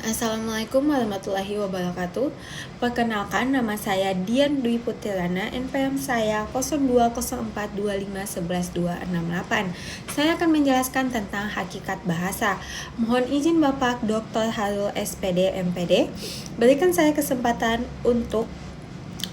Assalamualaikum warahmatullahi wabarakatuh. Perkenalkan, nama saya Dian Dwi Putirana, NPM saya 0204251128. Saya akan menjelaskan tentang hakikat bahasa. Mohon izin Bapak Dr. Harul SPD MPD, berikan saya kesempatan untuk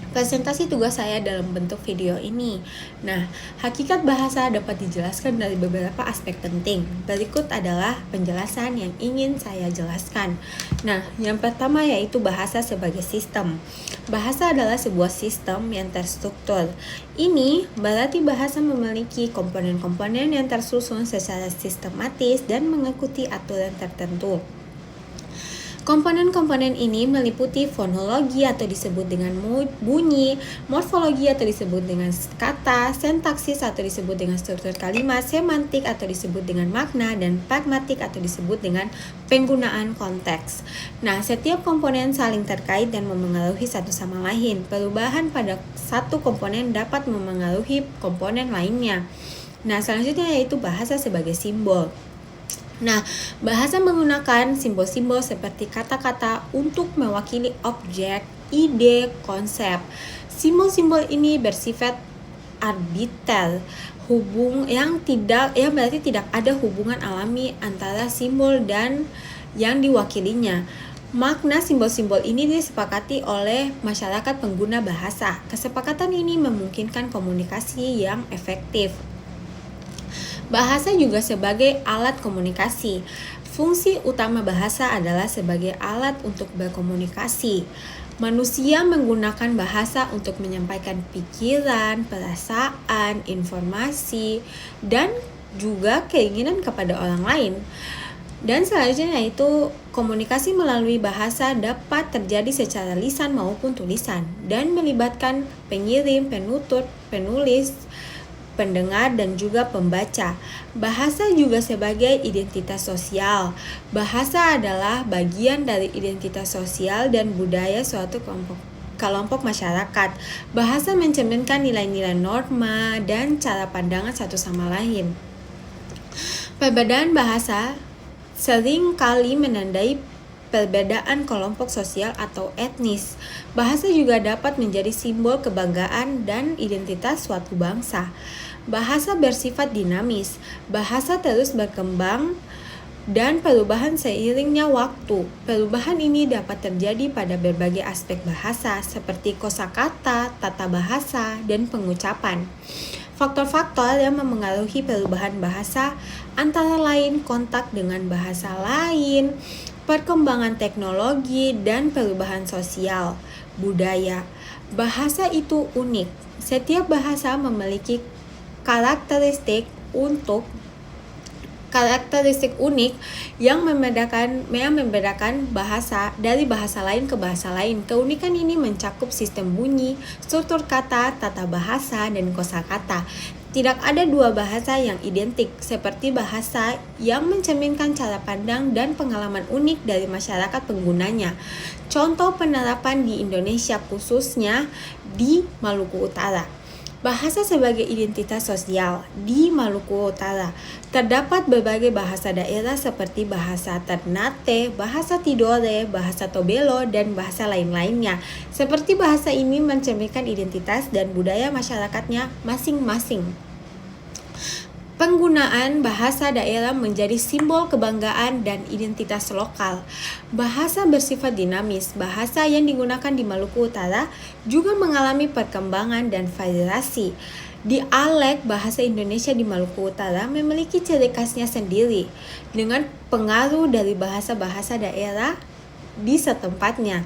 presentasi tugas saya dalam bentuk video ini. Nah, hakikat bahasa dapat dijelaskan dari beberapa aspek penting. Berikut adalah penjelasan yang ingin saya jelaskan. Nah, yang pertama yaitu bahasa sebagai sistem. Bahasa adalah sebuah sistem yang terstruktur. Ini berarti bahasa memiliki komponen-komponen yang tersusun secara sistematis dan mengikuti aturan tertentu. Komponen-komponen ini meliputi fonologi atau disebut dengan bunyi, morfologi atau disebut dengan kata, sintaksis atau disebut dengan struktur kalimat, semantik atau disebut dengan makna, dan pragmatik atau disebut dengan penggunaan konteks. Nah, setiap komponen saling terkait dan memengaruhi satu sama lain. Perubahan pada satu komponen dapat memengaruhi komponen lainnya. Nah, selanjutnya yaitu bahasa sebagai simbol. Nah, bahasa menggunakan simbol-simbol seperti kata-kata untuk mewakili objek, ide, konsep. Simbol-simbol ini bersifat arbiter, yang berarti tidak ada hubungan alami antara simbol dan yang diwakilinya. Makna simbol-simbol ini disepakati oleh masyarakat pengguna bahasa. Kesepakatan ini memungkinkan komunikasi yang efektif. Bahasa juga sebagai alat komunikasi. Fungsi utama bahasa adalah sebagai alat untuk berkomunikasi. Manusia menggunakan bahasa untuk menyampaikan pikiran, perasaan, informasi, dan juga keinginan kepada orang lain. Dan selanjutnya yaitu komunikasi melalui bahasa dapat terjadi secara lisan maupun tulisan dan melibatkan pengirim, penutur, penulis, pendengar, dan juga pembaca. Bahasa juga sebagai identitas sosial. Bahasa adalah bagian dari identitas sosial dan budaya suatu kelompok masyarakat. Bahasa mencerminkan nilai-nilai norma dan cara pandangan satu sama lain. Perbedaan bahasa sering kali menandai perbedaan kelompok sosial atau etnis. Bahasa juga dapat menjadi simbol kebanggaan dan identitas suatu bangsa. Bahasa bersifat dinamis. Bahasa terus berkembang dan perubahan seiringnya waktu. Perubahan ini dapat terjadi pada berbagai aspek bahasa seperti kosakata, tata bahasa, dan pengucapan. Faktor-faktor yang memengaruhi perubahan bahasa antara lain kontak dengan bahasa lain, perkembangan teknologi, dan perubahan sosial, budaya. Bahasa itu unik. Setiap bahasa memiliki karakteristik unik yang membedakan bahasa dari bahasa lain ke bahasa lain. Keunikan ini mencakup sistem bunyi, struktur kata, tata bahasa, dan kosakata. Tidak ada dua bahasa yang identik, seperti bahasa yang mencerminkan cara pandang dan pengalaman unik dari masyarakat penggunanya. Contoh penerapan di Indonesia, khususnya di Maluku Utara. Bahasa sebagai identitas sosial. Di Maluku Utara terdapat berbagai bahasa daerah seperti bahasa Ternate, bahasa Tidore, bahasa Tobelo, dan bahasa lain-lainnya. Seperti bahasa ini mencerminkan identitas dan budaya masyarakatnya masing-masing. Penggunaan bahasa daerah menjadi simbol kebanggaan dan identitas lokal. Bahasa bersifat dinamis. Bahasa yang digunakan di Maluku Utara juga mengalami perkembangan dan variasi. Dialek bahasa Indonesia di Maluku Utara memiliki ciri khasnya sendiri dengan pengaruh dari bahasa-bahasa daerah di setempatnya.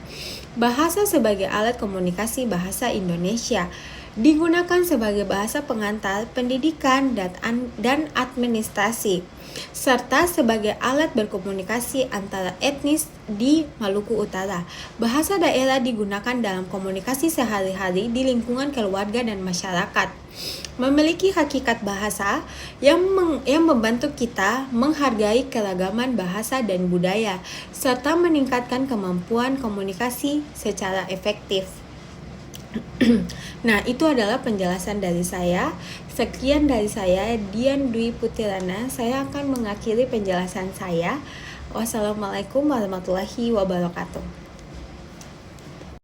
Bahasa sebagai alat komunikasi bahasa Indonesia. Digunakan sebagai bahasa pengantar pendidikan dan administrasi, serta sebagai alat berkomunikasi antara etnis di Maluku Utara. Bahasa daerah digunakan dalam komunikasi sehari-hari di lingkungan keluarga dan masyarakat. Memiliki hakikat bahasa yang membantu kita menghargai keragaman bahasa dan budaya, serta meningkatkan kemampuan komunikasi secara efektif. Nah, itu adalah penjelasan dari saya. Sekian dari saya, Dian Dwi Putirana. Saya akan mengakhiri penjelasan saya. Wassalamualaikum warahmatullahi wabarakatuh.